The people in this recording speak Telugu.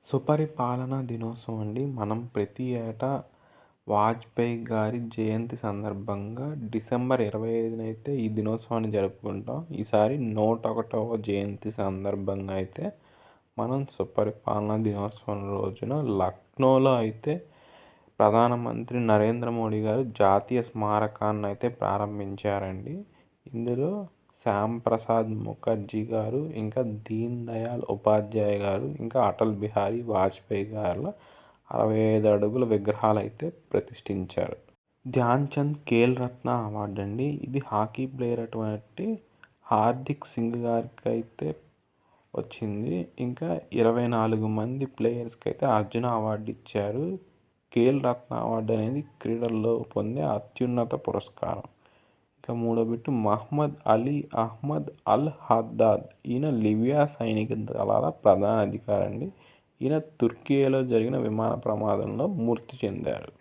సుపరిపాలనా దినోత్సవం అండి. మనం ప్రతి ఏటా వాజ్పేయి గారి జయంతి సందర్భంగా డిసెంబర్ 25న అయితే ఈ దినోత్సవాన్ని జరుపుకుంటాం. ఈసారి 101వ జయంతి సందర్భంగా అయితే మనం సుపరిపాలనా దినోత్సవం రోజున లక్నోలో అయితే ప్రధానమంత్రి నరేంద్ర మోడీ గారు జాతీయ స్మారకాన్ని అయితే ప్రారంభించారండి. ఇందులో శ్యామ్ ప్రసాద్ ముఖర్జీ గారు, ఇంకా దీన్ దయాళ్ ఉపాధ్యాయ గారు, ఇంకా అటల్ బిహారీ వాజ్పేయి గారుల 65 అడుగుల విగ్రహాలు అయితే ప్రతిష్ఠించారు. ధ్యాన్ చంద్ ఖేల్ రత్న అవార్డు అండి. ఇది హాకీ ప్లేయర్ అటువంటి హార్దిక్ సింగ్ గారికి అయితే వచ్చింది. ఇంకా 24 మంది ప్లేయర్స్కి అయితే అర్జున అవార్డు ఇచ్చారు. ఖేల్ రత్న అవార్డు అనేది క్రీడల్లో పొందే అత్యున్నత పురస్కారం. ఇంకా మూడో బిట్టు మహ్మద్ అలీ అహ్మద్ అల్ హద్దాద్. ఈయన లిబియా సైనిక దళాల ప్రధాన అధికారి అండి. ఈయన తుర్కియేలో జరిగిన విమాన ప్రమాదంలో మృతి చెందారు.